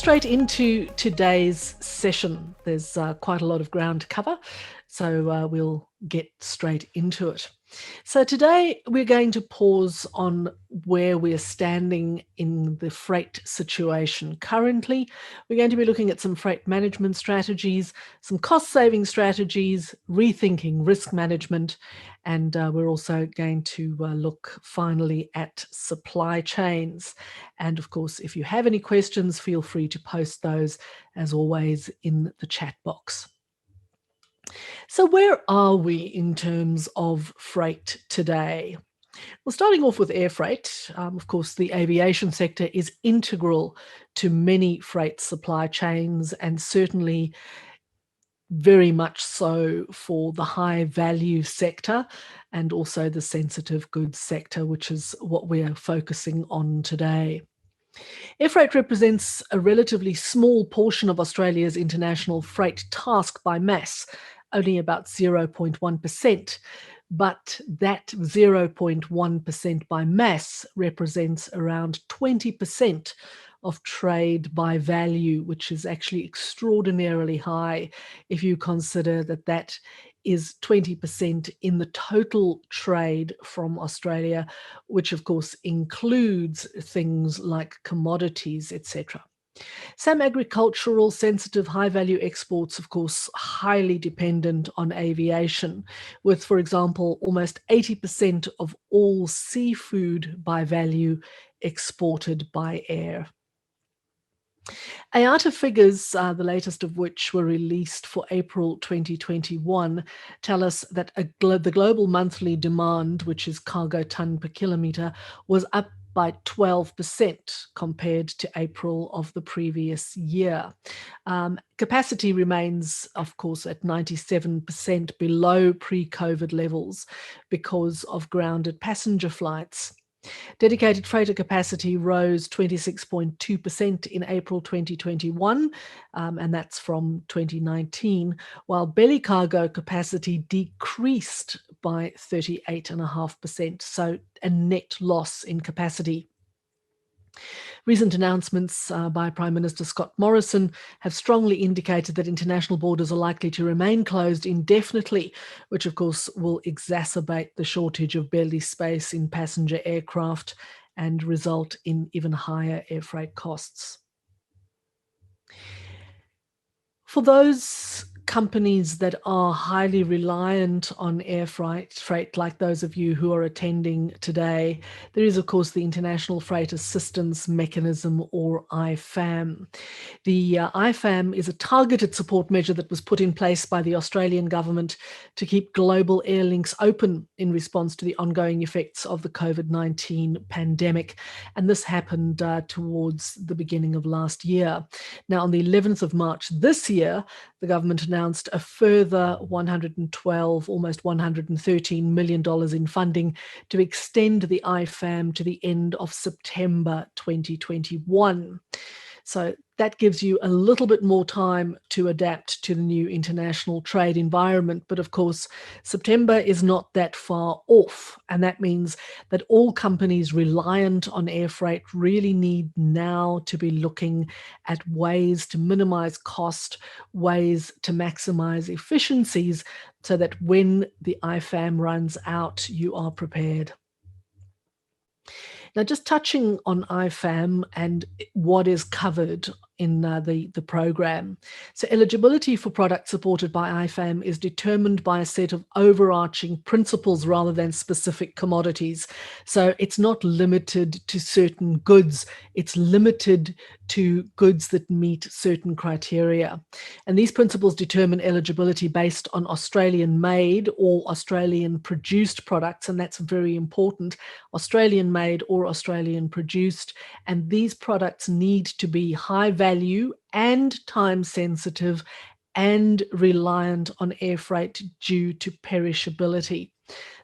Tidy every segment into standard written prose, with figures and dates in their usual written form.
straight into today's session. There's quite a lot of ground to cover, so we'll get straight into it. So today we're going to pause on where we're standing in the freight situation. Currently, we're going to be looking at some freight management strategies, some cost-saving strategies, rethinking risk management, and we're also going to look finally at supply chains. And of course, if you have any questions, feel free to post those, as always, in the chat box. So where are we in terms of freight today? Well, starting off with air freight, of course, the aviation sector is integral to many freight supply chains, and certainly very much so for the high value sector and also the sensitive goods sector, which is what we are focusing on today. Air freight represents a relatively small portion of Australia's international freight task by mass, only about 0.1%. But that 0.1% by mass represents around 20% of trade by value, which is actually extraordinarily high if you consider that that is 20% in the total trade from Australia, which of course includes things like commodities, etc. Some agricultural sensitive high value exports, of course, highly dependent on aviation, with, for example, almost 80% of all seafood by value exported by air. IATA figures, the latest of which were released for April 2021, tell us that the global monthly demand, which is cargo ton per kilometre, was up by 12% compared to April of the previous year. Capacity remains, of course, at 97% below pre-COVID levels because of grounded passenger flights. Dedicated freighter capacity rose 26.2% in April 2021, and that's from 2019, while belly cargo capacity decreased by 38.5%, so a net loss in capacity. Recent announcements by Prime Minister Scott Morrison have strongly indicated that international borders are likely to remain closed indefinitely, which of course will exacerbate the shortage of belly space in passenger aircraft and result in even higher air freight costs. For those companies that are highly reliant on air freight, like those of you who are attending today, there is, of course, the International Freight Assistance Mechanism, or IFAM. The IFAM is a targeted support measure that was put in place by the Australian government to keep global air links open in response to the ongoing effects of the COVID-19 pandemic. And this happened towards the beginning of last year. Now, on the 11th of March this year, the government announced a further $112, almost $113 million in funding to extend the IFAM to the end of September 2021. So that gives you a little bit more time to adapt to the new international trade environment. But of course, September is not that far off. And that means that all companies reliant on air freight really need now to be looking at ways to minimize cost, ways to maximize efficiencies, so that when the IFAM runs out, you are prepared. Now, just touching on IFAM and what is covered in the program. So eligibility for products supported by IFAM is determined by a set of overarching principles rather than specific commodities. So it's not limited to certain goods, it's limited to goods that meet certain criteria. And these principles determine eligibility based on Australian made or Australian produced products, and that's very important, Australian made or Australian produced, and these products need to be high value and time sensitive and reliant on air freight due to perishability.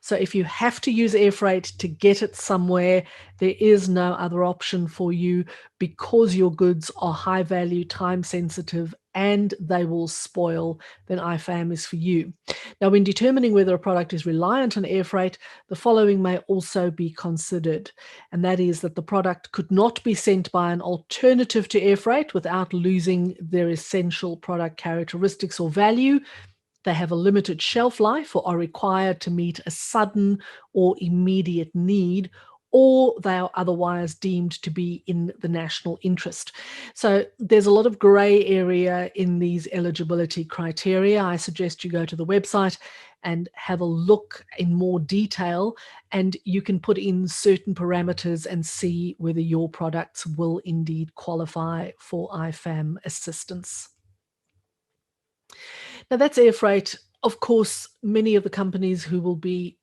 So if you have to use air freight to get it somewhere, there is no other option for you because your goods are high value, time sensitive, and they will spoil, then IFAM is for you. Now, when determining whether a product is reliant on air freight, the following may also be considered, and that is that the product could not be sent by an alternative to air freight without losing their essential product characteristics or value. They have a limited shelf life or are required to meet a sudden or immediate need, or they are otherwise deemed to be in the national interest. So there's a lot of grey area in these eligibility criteria. I suggest you go to the website and have a look in more detail, and you can put in certain parameters and see whether your products will indeed qualify for IFAM assistance. Now that's air freight. Of course, many of the companies who will be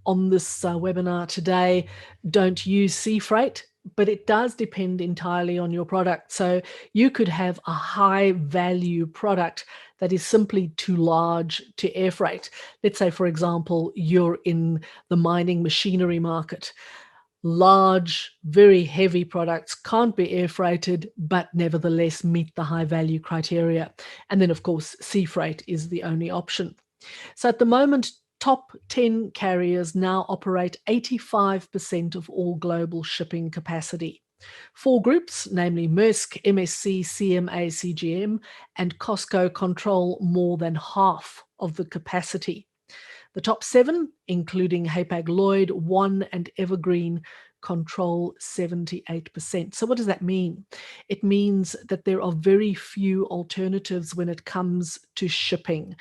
on this webinar today don't use sea freight, but it does depend entirely on your product. So you could have a high value product that is simply too large to air freight. Let's say, for example, you're in the mining machinery market. Large, very heavy products can't be air freighted, but nevertheless meet the high value criteria. And then, of course, sea freight is the only option. So at the moment, top 10 carriers now operate 85% of all global shipping capacity. 4 groups, namely Maersk, MSC, CMA, CGM, and COSCO, control more than half of the capacity. The top 7, including Hapag-Lloyd, One, and Evergreen, control 78%. So what does that mean? It means that there are very few alternatives when it comes to shipping.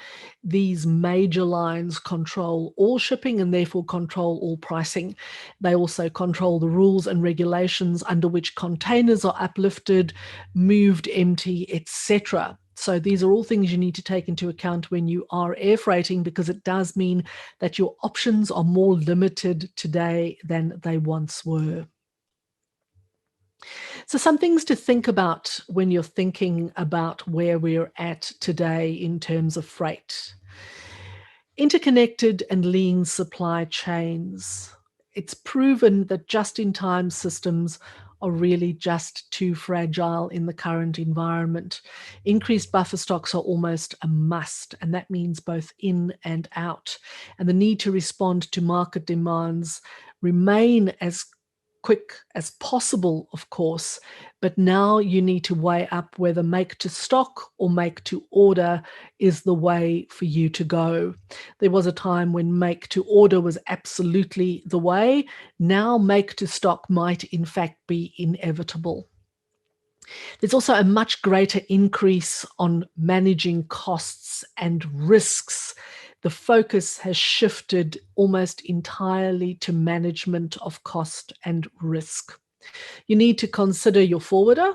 These major lines control all shipping and therefore control all pricing. They also control the rules and regulations under which containers are uplifted, moved empty, etc. So these are all things you need to take into account when you are air freighting, because it does mean that your options are more limited today than they once were. So some things to think about when you're thinking about where we're at today in terms of freight. Interconnected and lean supply chains. It's proven that just-in-time systems are really just too fragile in the current environment. Increased buffer stocks are almost a must, and that means both in and out. And the need to respond to market demands remain as quick as possible, of course, but now you need to weigh up whether make to stock or make to order is the way for you to go. There was a time when make to order was absolutely the way. Now make to stock might in fact be inevitable. There's also a much greater increase on managing costs and risks. The focus has shifted almost entirely to management of cost and risk. You need to consider your forwarder.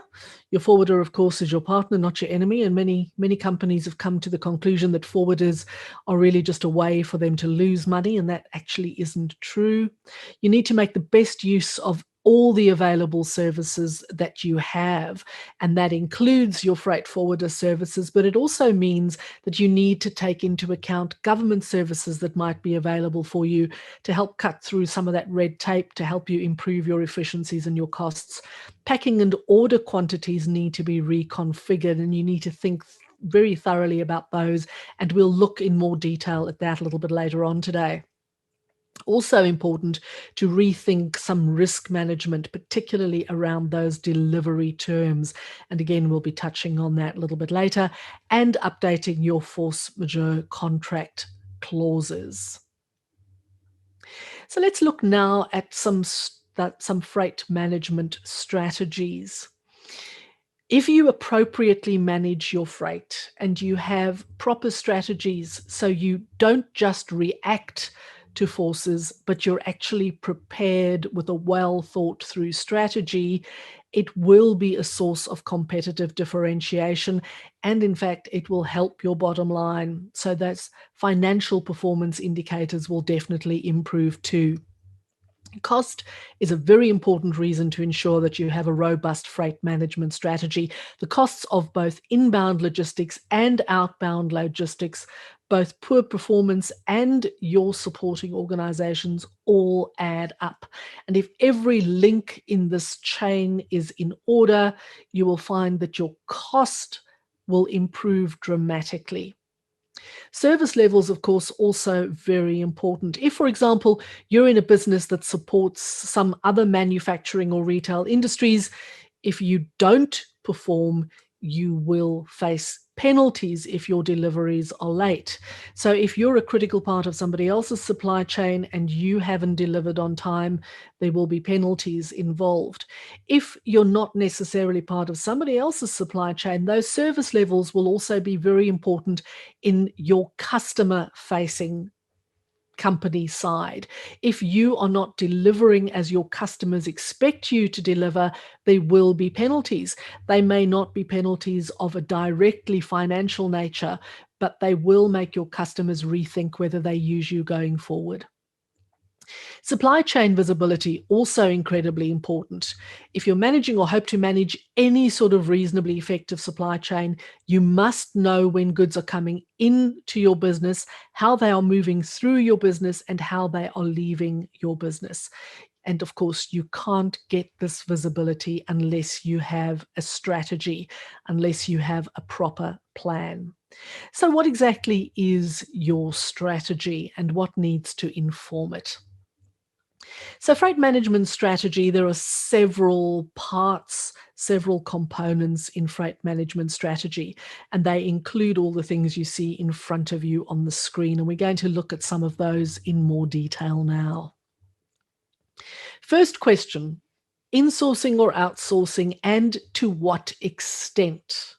Your forwarder, of course, is your partner, not your enemy. And many companies have come to the conclusion that forwarders are really just a way for them to lose money, and that actually isn't true. You need to make the best use of all the available services that you have, and that includes your freight forwarder services, but it also means that you need to take into account government services that might be available for you to help cut through some of that red tape, to help you improve your efficiencies and your costs. Packing and order quantities need to be reconfigured, and you need to think very thoroughly about those, and we'll look in more detail at that a little bit later on today. Also important to rethink some risk management, particularly around those delivery terms. And again, we'll be touching on that a little bit later, and updating your force majeure contract clauses. So let's look now at some freight management strategies. If you appropriately manage your freight and you have proper strategies, so you don't just react to forces, but you're actually prepared with a well thought through strategy, it will be a source of competitive differentiation. And in fact, it will help your bottom line. So those financial performance indicators will definitely improve too. Cost is a very important reason to ensure that you have a robust freight management strategy. The costs of both inbound logistics and outbound logistics both poor performance and your supporting organizations all add up. And if every link in this chain is in order, you will find that your cost will improve dramatically. Service levels, of course, also very important. If, for example, you're in a business that supports some other manufacturing or retail industries, if you don't perform, you will face penalties if your deliveries are late. So if you're a critical part of somebody else's supply chain and you haven't delivered on time, there will be penalties involved. If you're not necessarily part of somebody else's supply chain, those service levels will also be very important in your customer-facing company side. If you are not delivering as your customers expect you to deliver, there will be penalties. They may not be penalties of a directly financial nature, but they will make your customers rethink whether they use you going forward. Supply chain visibility, also incredibly important. If you're managing or hope to manage any sort of reasonably effective supply chain, you must know when goods are coming into your business, how they are moving through your business, and how they are leaving your business. And of course, you can't get this visibility unless you have a strategy, unless you have a proper plan. So what exactly is your strategy and what needs to inform it? So freight management strategy, there are several parts, several components in freight management strategy, and they include all the things you see in front of you on the screen. And we're going to look at some of those in more detail now. First question, insourcing or outsourcing, and to what extent?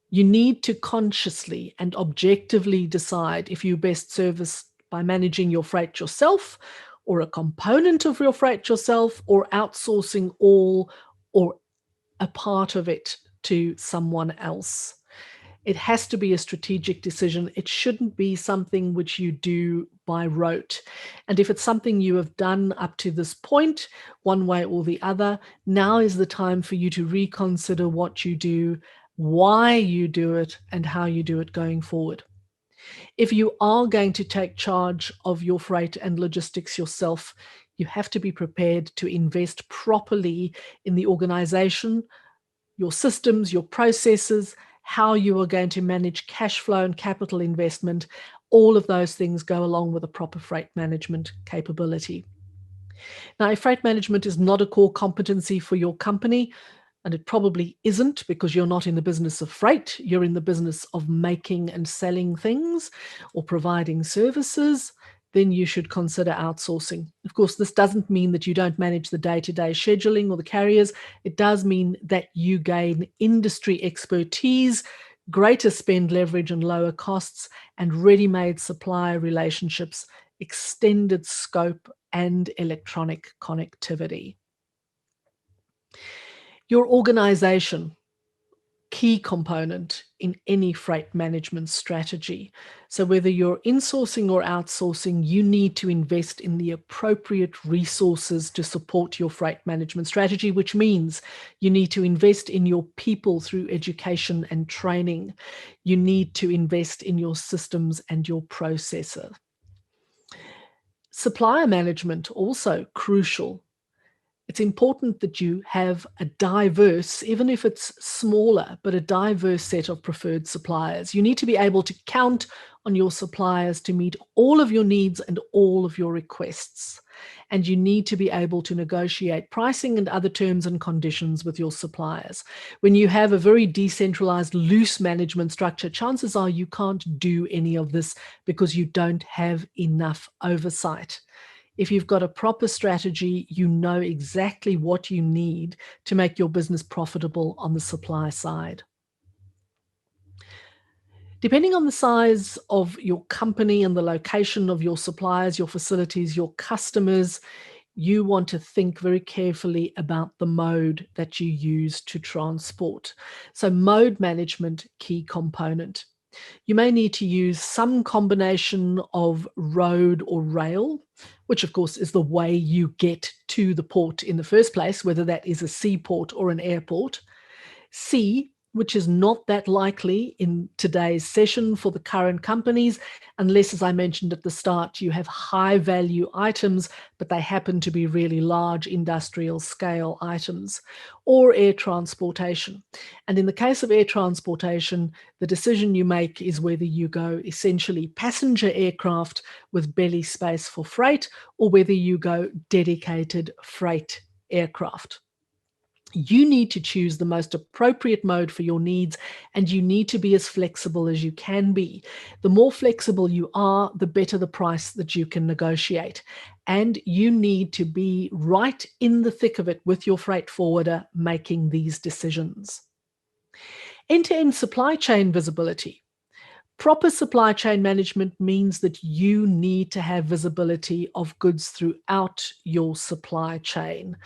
You need to consciously and objectively decide if you best service by managing your freight yourself, or a component of your freight yourself, or outsourcing all or a part of it to someone else. It has to be a strategic decision. It shouldn't be something which you do by rote. And if it's something you have done up to this point, one way or the other, now is the time for you to reconsider what you do, why you do it, and how you do it going forward. If you are going to take charge of your freight and logistics yourself, you have to be prepared to invest properly in the organization, your systems, your processes, how you are going to manage cash flow and capital investment. All of those things go along with a proper freight management capability. Now, if freight management is not a core competency for your company, and it probably isn't because you're not in the business of freight, you're in the business of making and selling things or providing services, then you should consider outsourcing. Of course, this doesn't mean that you don't manage the day-to-day scheduling or the carriers. It does mean that you gain industry expertise, greater spend leverage and lower costs, and ready-made supplier relationships, extended scope, and electronic connectivity. Your organization, key component in any freight management strategy. So whether you're insourcing or outsourcing, you need to invest in the appropriate resources to support your freight management strategy, which means you need to invest in your people through education and training. You need to invest in your systems and your processes. Supplier management, also crucial. It's important that you have a diverse, even if it's smaller, but a diverse set of preferred suppliers. You need to be able to count on your suppliers to meet all of your needs and all of your requests. And you need to be able to negotiate pricing and other terms and conditions with your suppliers. When you have a very decentralized, loose management structure, chances are you can't do any of this because you don't have enough oversight. If you've got a proper strategy, you know exactly what you need to make your business profitable on the supply side. Depending on the size of your company and the location of your suppliers, your facilities, your customers, you want to think very carefully about the mode that you use to transport. So mode management, key component. You may need to use some combination of road or rail, which of course is the way you get to the port in the first place, whether that is a seaport or an airport. Sea, which is not that likely in today's session for the current companies, unless, as I mentioned at the start, you have high value items, but they happen to be really large industrial scale items, or air transportation. And in the case of air transportation, the decision you make is whether you go essentially passenger aircraft with belly space for freight, or whether you go dedicated freight aircraft. You need to choose the most appropriate mode for your needs, and you need to be as flexible as you can be. The more flexible you are, the better the price that you can negotiate. And you need to be right in the thick of it with your freight forwarder making these decisions. End-to-end supply chain visibility. Proper supply chain management means that you need to have visibility of goods throughout your supply chain.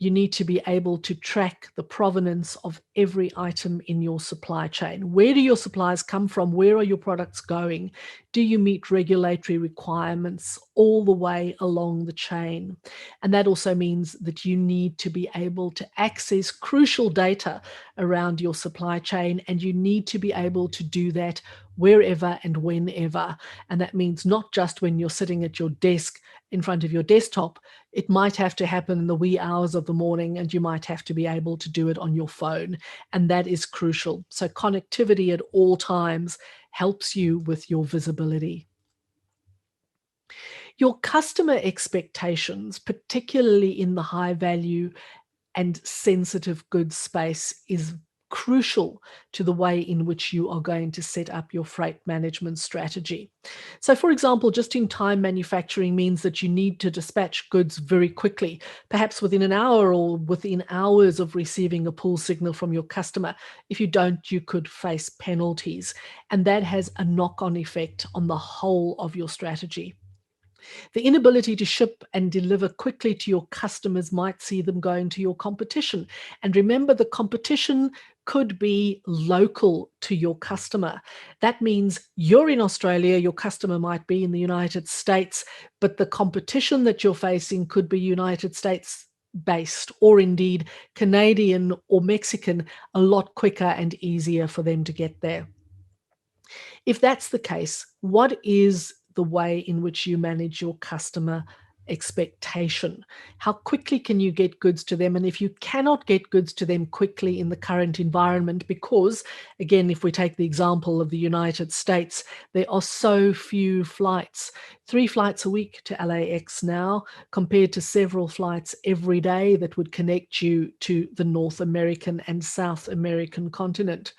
You need to be able to track the provenance of every item in your supply chain. Where do your supplies come from? Where are your products going? Do you meet regulatory requirements all the way along the chain? And that also means that you need to be able to access crucial data around your supply chain, and you need to be able to do that wherever and whenever. And that means not just when you're sitting at your desk in front of your desktop. It might have to happen in the wee hours of the morning, and you might have to be able to do it on your phone. And that is crucial. So connectivity at all times helps you with your visibility. Your customer expectations, particularly in the high value and sensitive goods space, is crucial to the way in which you are going to set up your freight management strategy. So, for example, just-in-time manufacturing means that you need to dispatch goods very quickly, perhaps within an hour or within hours of receiving a pull signal from your customer. If you don't, you could face penalties, and that has a knock-on effect on the whole of your strategy. The inability to ship and deliver quickly to your customers might see them going to your competition. And remember, the competition could be local to your customer. That means you're in Australia, your customer might be in the United States, but the competition that you're facing could be United States based, or indeed Canadian or Mexican, a lot quicker and easier for them to get there. If that's the case, what is the way in which you manage your customer expectation? How quickly can you get goods to them? And if you cannot get goods to them quickly in the current environment, because again, if we take the example of the United States, there are so few flights, 3 flights a week to LAX now, compared to several flights every day that would connect you to the North American and South American continent.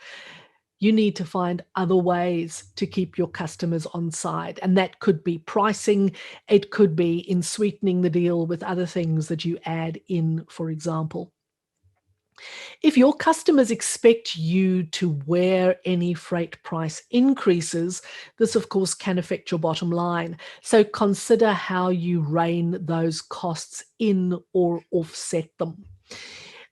You need to find other ways to keep your customers on side. And that could be pricing. It could be in sweetening the deal with other things that you add in, for example. If your customers expect you to wear any freight price increases, this of course can affect your bottom line. So consider how you rein those costs in or offset them.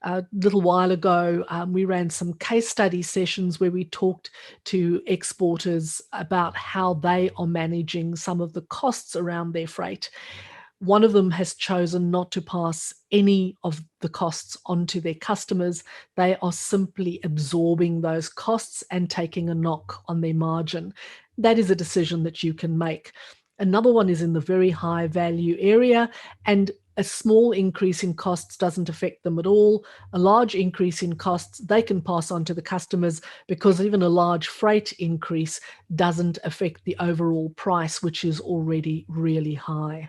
A little while ago, we ran some case study sessions where we talked to exporters about how they are managing some of the costs around their freight. One of them has chosen not to pass any of the costs onto their customers. They are simply absorbing those costs and taking a knock on their margin. That is a decision that you can make. Another one is in the very high value area, and a small increase in costs doesn't affect them at all. A large increase in costs, they can pass on to the customers, because even a large freight increase doesn't affect the overall price, which is already really high.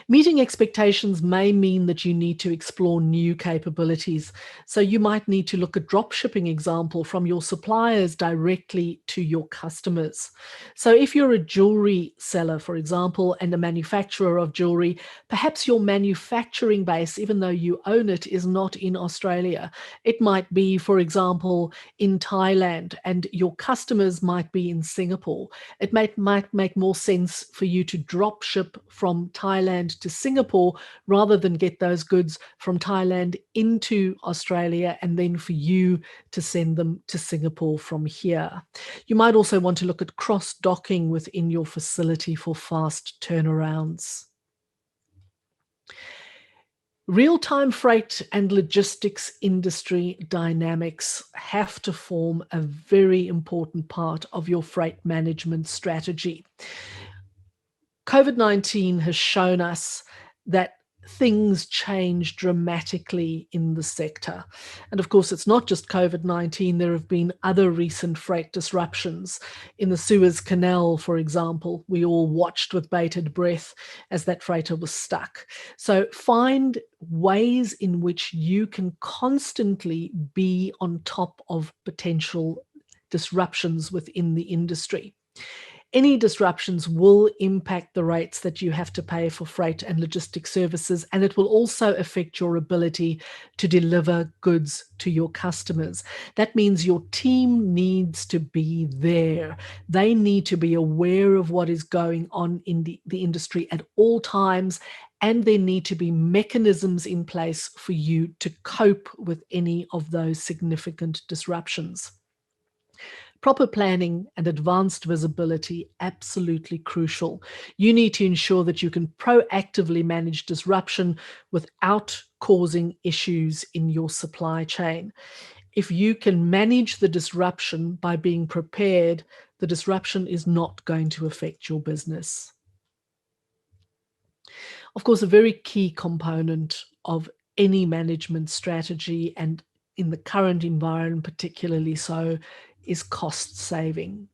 Meeting expectations may mean that you need to explore new capabilities. So you might need to look at drop shipping, example, from your suppliers directly to your customers. So if you're a jewelry seller, for example, and a manufacturer of jewelry, perhaps your manufacturing base, even though you own it, is not in Australia. It might be, for example, in Thailand, and your customers might be in Singapore. It might make more sense for you to drop ship from Thailand to Singapore rather than get those goods from Thailand into Australia and then for you to send them to Singapore from here. You might also want to look at cross-docking within your facility for fast turnarounds. Real-time freight and logistics industry dynamics have to form a very important part of your freight management strategy. COVID-19 has shown us that things change dramatically in the sector. And of course, it's not just COVID-19. There have been other recent freight disruptions. In the Suez Canal, for example, we all watched with bated breath as that freighter was stuck. So find ways in which you can constantly be on top of potential disruptions within the industry. Any disruptions will impact the rates that you have to pay for freight and logistics services, and it will also affect your ability to deliver goods to your customers. That means your team needs to be there. They need to be aware of what is going on in the industry at all times, and there need to be mechanisms in place for you to cope with any of those significant disruptions. Proper planning and advanced visibility, absolutely crucial. You need to ensure that you can proactively manage disruption without causing issues in your supply chain. If you can manage the disruption by being prepared, the disruption is not going to affect your business. Of course, a very key component of any management strategy, and in the current environment particularly so, is cost saving.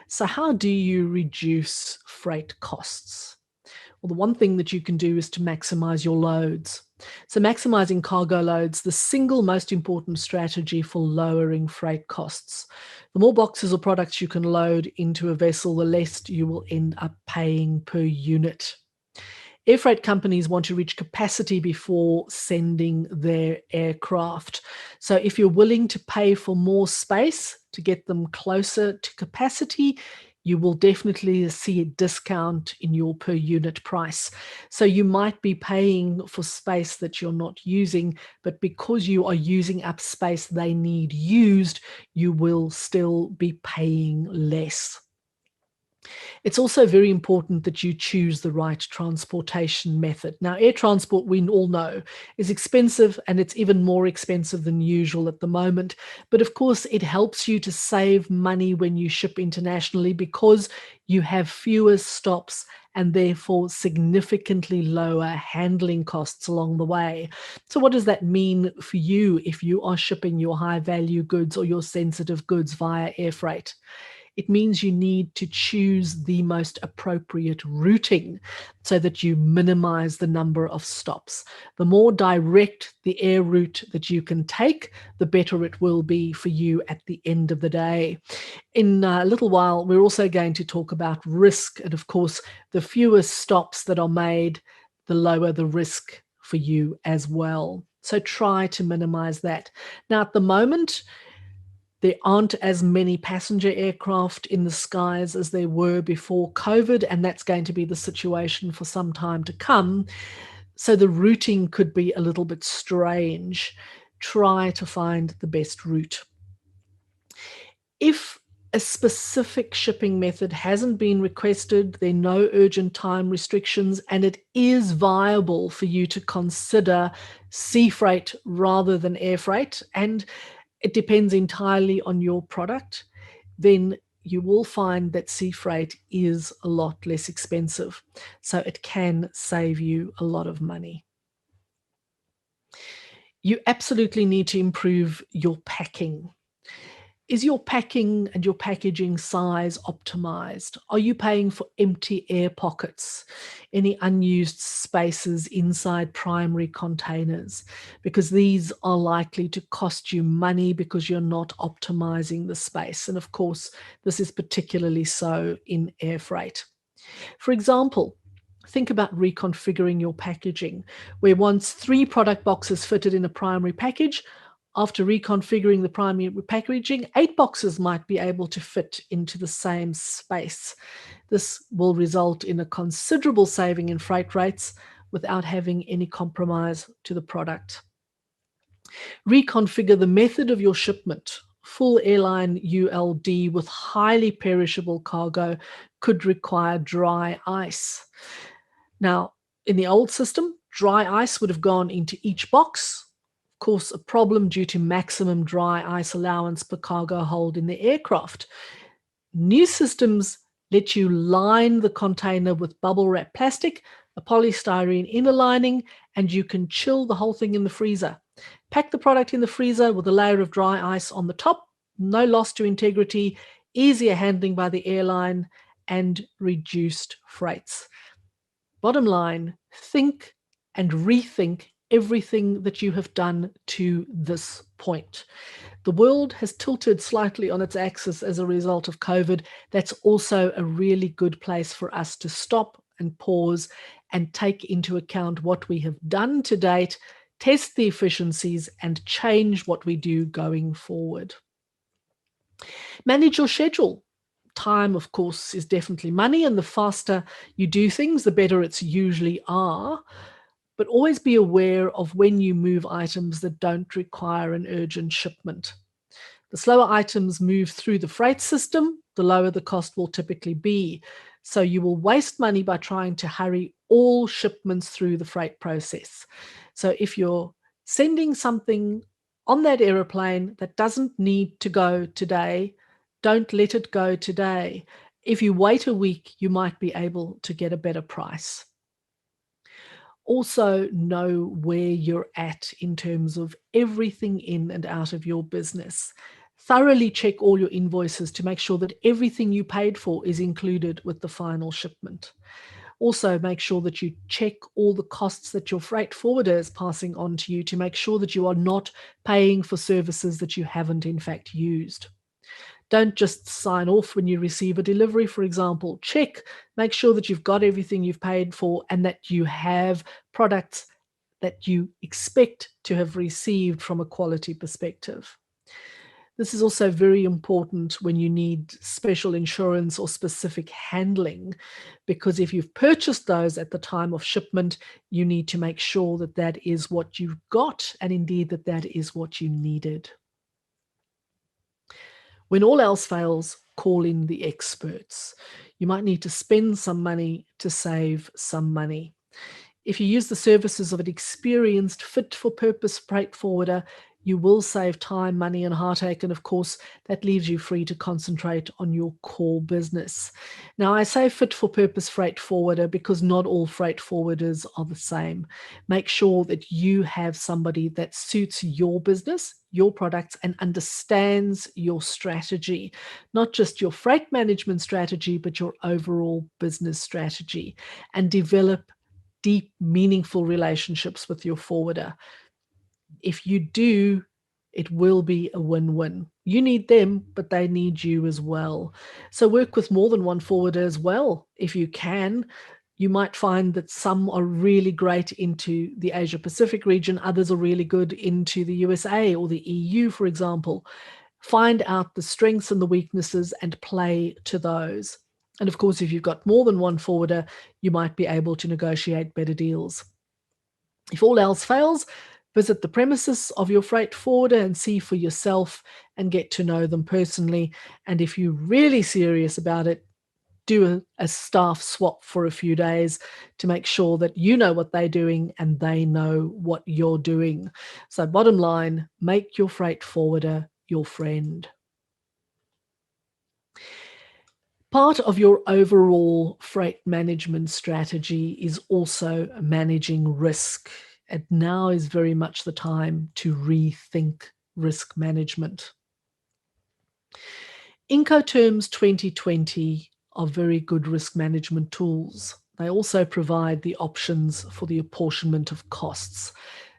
So how do you reduce freight costs? Well, the one thing that you can do is to maximize your loads. So maximizing cargo loads, the single most important strategy for lowering freight costs. The more boxes or products you can load into a vessel, the less you will end up paying per unit. Air freight companies want to reach capacity before sending their aircraft. So if you're willing to pay for more space to get them closer to capacity, you will definitely see a discount in your per unit price. So you might be paying for space that you're not using, but because you are using up space they need used, you will still be paying less. It's also very important that you choose the right transportation method. Now, air transport, we all know, is expensive, and it's even more expensive than usual at the moment. But of course, it helps you to save money when you ship internationally because you have fewer stops and therefore significantly lower handling costs along the way. So what does that mean for you if you are shipping your high value goods or your sensitive goods via air freight? It means you need to choose the most appropriate routing so that you minimize the number of stops. The more direct the air route that you can take, the better it will be for you at the end of the day. In a little while, we're also going to talk about risk. And of course, the fewer stops that are made, the lower the risk for you as well. So try to minimize that. Now, at the moment, there aren't as many passenger aircraft in the skies as there were before COVID, and that's going to be the situation for some time to come. So the routing could be a little bit strange. Try to find the best route. If a specific shipping method hasn't been requested, there are no urgent time restrictions, and it is viable for you to consider sea freight rather than air freight, and it depends entirely on your product, then you will find that sea freight is a lot less expensive. So it can save you a lot of money. You absolutely need to improve your packing. Is your packing and your packaging size optimized? Are you paying for empty air pockets, any unused spaces inside primary containers? Because these are likely to cost you money because you're not optimizing the space. And of course, this is particularly so in air freight. For example, think about reconfiguring your packaging, where once 3 product boxes fitted in a primary package, after reconfiguring the primary packaging, 8 boxes might be able to fit into the same space. This will result in a considerable saving in freight rates without having any compromise to the product. Reconfigure the method of your shipment. Full airline ULD with highly perishable cargo could require dry ice. Now, in the old system, Dry ice would have gone into each box. Of course, a problem due to maximum dry ice allowance per cargo hold in the aircraft. New systems let you line the container with bubble wrap plastic, a polystyrene inner lining, and you can chill the whole thing in the freezer. Pack the product in the freezer with a layer of dry ice on the top, no loss to integrity, easier handling by the airline, and reduced freights. Bottom line, think and rethink everything that you have done to this point. The world has tilted slightly on its axis as a result of COVID. That's also a really good place for us to stop and pause and take into account what we have done to date, test the efficiencies, and change what we do going forward. Manage your schedule. Time, of course, is definitely money, and the faster you do things, the better it's usually are. But always be aware of when you move items that don't require an urgent shipment. The slower items move through the freight system, the lower the cost will typically be. So you will waste money by trying to hurry all shipments through the freight process. So if you're sending something on that aeroplane that doesn't need to go today, don't let it go today. If you wait a week, you might be able to get a better price. Also know where you're at in terms of everything in and out of your business. Thoroughly check all your invoices to make sure that everything you paid for is included with the final shipment. Also, make sure that you check all the costs that your freight forwarder is passing on to you to make sure that you are not paying for services that you haven't in fact used. Don't just sign off when you receive a delivery, for example. Check, make sure that you've got everything you've paid for and that you have products that you expect to have received from a quality perspective. This is also very important when you need special insurance or specific handling, because if you've purchased those at the time of shipment, you need to make sure that that is what you've got and indeed that that is what you needed. When all else fails, call in the experts. You might need to spend some money to save some money. If you use the services of an experienced, fit-for-purpose freight forwarder, you will save time, money, and heartache, and of course, that leaves you free to concentrate on your core business. Now, I say fit-for-purpose freight forwarder because not all freight forwarders are the same. Make sure that you have somebody that suits your business, your products, and understands your strategy, not just your freight management strategy, but your overall business strategy, and develop deep, meaningful relationships with your forwarder. If you do, it will be a win-win. You need them, but they need you as well. So work with more than one forwarder as well, if you can. You might find that some are really great into the Asia Pacific region, others are really good into the USA or the EU, for example. Find out the strengths and the weaknesses and play to those. And of course, if you've got more than one forwarder, you might be able to negotiate better deals. If all else fails, visit the premises of your freight forwarder and see for yourself and get to know them personally. And if you're really serious about it, do a staff swap for a few days to make sure that you know what they're doing and they know what you're doing. So bottom line, make your freight forwarder your friend. Part of your overall freight management strategy is also managing risk. And now is very much the time to rethink risk management. Incoterms 2020 are very good risk management tools. They also provide the options for the apportionment of costs.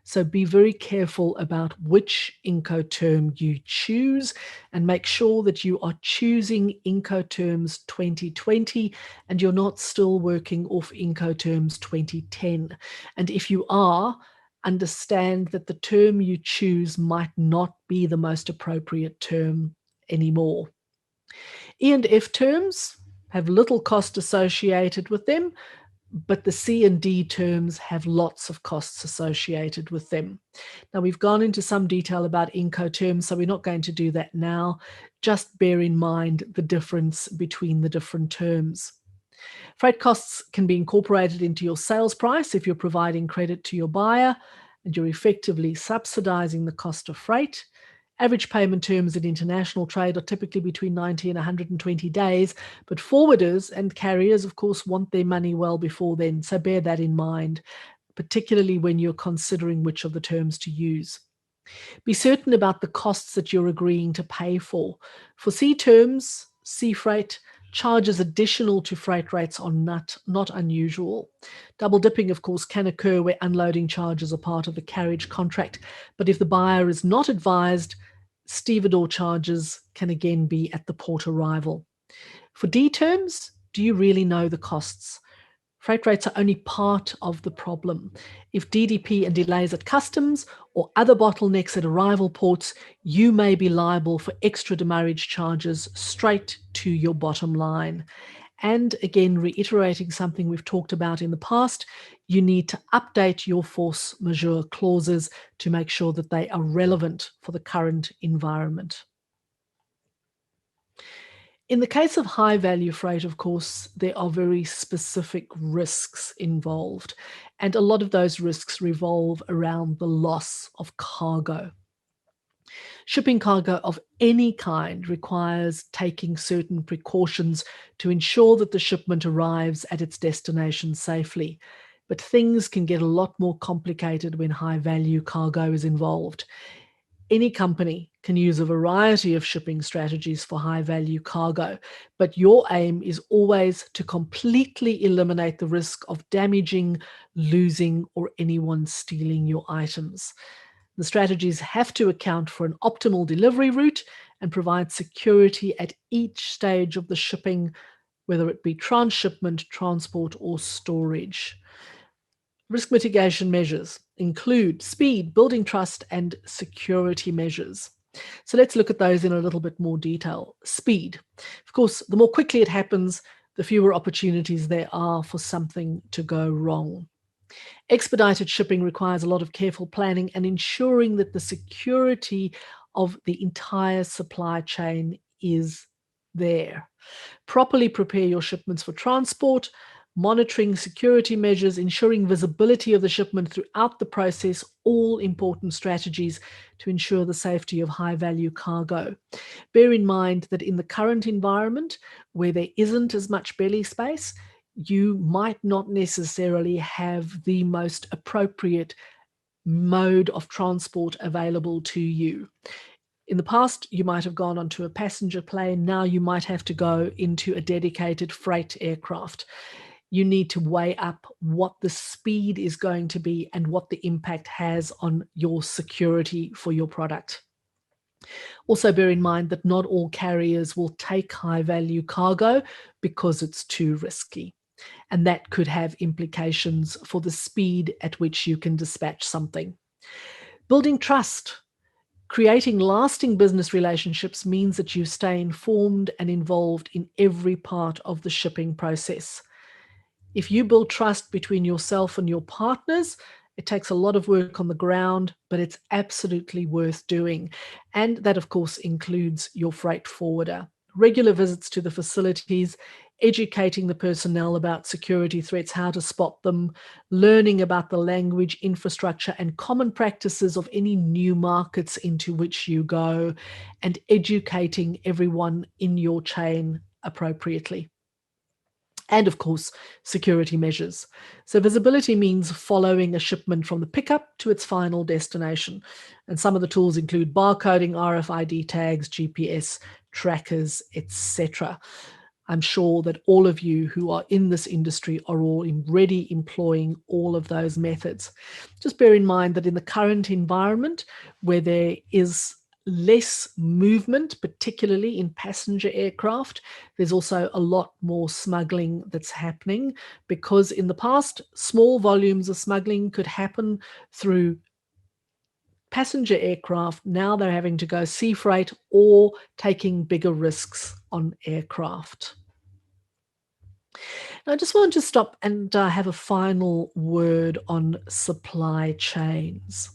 So be very careful about which Incoterm you choose and make sure that you are choosing Incoterms 2020 and you're not still working off Incoterms 2010. And if you are, understand that the term you choose might not be the most appropriate term anymore. E&F terms have little cost associated with them, but the C and D terms have lots of costs associated with them. Now, we've gone into some detail about Incoterms, so we're not going to do that now. Just bear in mind the difference between the different terms. Freight costs can be incorporated into your sales price if you're providing credit to your buyer and you're effectively subsidizing the cost of freight. Average payment terms in international trade are typically between 90 and 120 days, but forwarders and carriers, of course, want their money well before then. So bear that in mind, particularly when you're considering which of the terms to use. Be certain about the costs that you're agreeing to pay for. For sea terms, sea freight, charges additional to freight rates are not unusual. Double dipping, of course, can occur where unloading charges are part of the carriage contract, but if the buyer is not advised, stevedore charges can again be at the port arrival. For D terms, do you really know the costs? Freight rates are only part of the problem. If DDP and delays at customs or other bottlenecks at arrival ports, you may be liable for extra demurrage charges straight to your bottom line. And again, reiterating something we've talked about in the past, you need to update your force majeure clauses to make sure that they are relevant for the current environment. In the case of high value freight, of course, there are very specific risks involved, and a lot of those risks revolve around the loss of cargo. Shipping cargo of any kind requires taking certain precautions to ensure that the shipment arrives at its destination safely. But things can get a lot more complicated when high value cargo is involved. Any company can use a variety of shipping strategies for high value cargo, but your aim is always to completely eliminate the risk of damaging, losing, or anyone stealing your items. The strategies have to account for an optimal delivery route and provide security at each stage of the shipping, whether it be transshipment, transport, or storage. Risk mitigation measures include speed, building trust, and security measures. So let's look at those in a little bit more detail. Speed. Of course, the more quickly it happens, the fewer opportunities there are for something to go wrong. Expedited shipping requires a lot of careful planning and ensuring that the security of the entire supply chain is there. Properly prepare your shipments for transport, monitoring security measures, ensuring visibility of the shipment throughout the process, all important strategies to ensure the safety of high value cargo. Bear in mind that in the current environment, where there isn't as much belly space, you might not necessarily have the most appropriate mode of transport available to you. In the past, you might have gone onto a passenger plane. Now you might have to go into a dedicated freight aircraft. You need to weigh up what the speed is going to be and what the impact has on your security for your product. Also bear in mind that not all carriers will take high value cargo because it's too risky. And that could have implications for the speed at which you can dispatch something. Building trust. Creating lasting business relationships means that you stay informed and involved in every part of the shipping process. If you build trust between yourself and your partners, it takes a lot of work on the ground, but it's absolutely worth doing. And that, of course, includes your freight forwarder. Regular visits to the facilities, educating the personnel about security threats, how to spot them, learning about the language, infrastructure, and common practices of any new markets into which you go, and educating everyone in your chain appropriately. And of course, security measures. So visibility means following a shipment from the pickup to its final destination. And some of the tools include barcoding, RFID tags, GPS, trackers, etc. I'm sure that all of you who are in this industry are already employing all of those methods. Just bear in mind that in the current environment, where there is less movement, particularly in passenger aircraft, there's also a lot more smuggling that's happening, because in the past, small volumes of smuggling could happen through passenger aircraft. Now they're having to go sea freight or taking bigger risks on aircraft. Now, I just want to stop and have a final word on supply chains.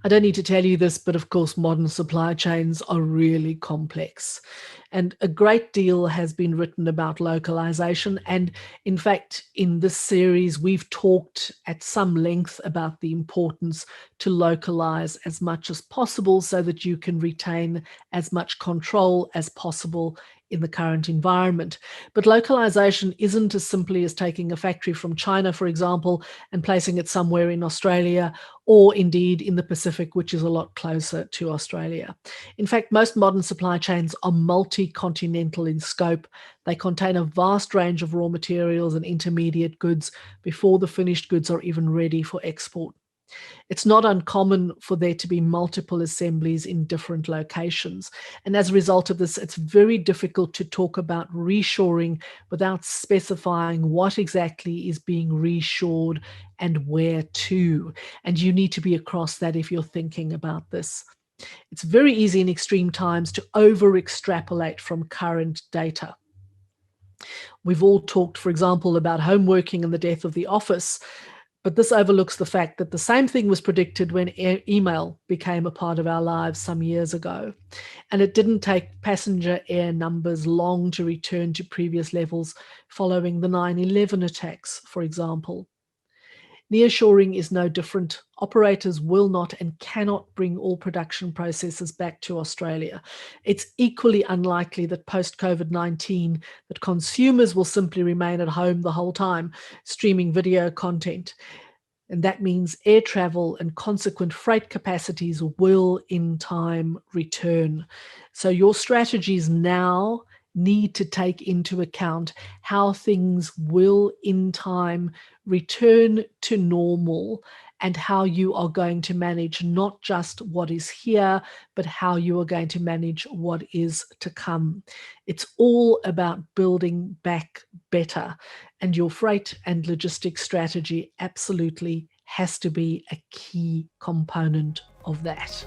I don't need to tell you this, but of course, modern supply chains are really complex. And a great deal has been written about localization. And in fact, in this series, we've talked at some length about the importance to localize as much as possible so that you can retain as much control as possible in the current environment. But localization isn't as simply as taking a factory from China, for example, and placing it somewhere in Australia, or indeed in the Pacific, which is a lot closer to Australia. In fact, most modern supply chains are multi-continental in scope. They contain a vast range of raw materials and intermediate goods before the finished goods are even ready for export. It's not uncommon for there to be multiple assemblies in different locations. And as a result of this, it's very difficult to talk about reshoring without specifying what exactly is being reshored and where to. And you need to be across that if you're thinking about this. It's very easy in extreme times to over extrapolate from current data. We've all talked, for example, about home working and the death of the office. But this overlooks the fact that the same thing was predicted when email became a part of our lives some years ago. And it didn't take passenger air numbers long to return to previous levels following the 9/11 attacks, for example. Nearshoring is no different. Operators will not and cannot bring all production processes back to Australia. It's equally unlikely that post-COVID-19 that consumers will simply remain at home the whole time, streaming video content. And that means air travel and consequent freight capacities will in time return. So your strategies now need to take into account how things will in time return to normal and how you are going to manage not just what is here, but how you are going to manage what is to come. It's all about building back better. And your freight and logistics strategy absolutely has to be a key component of that.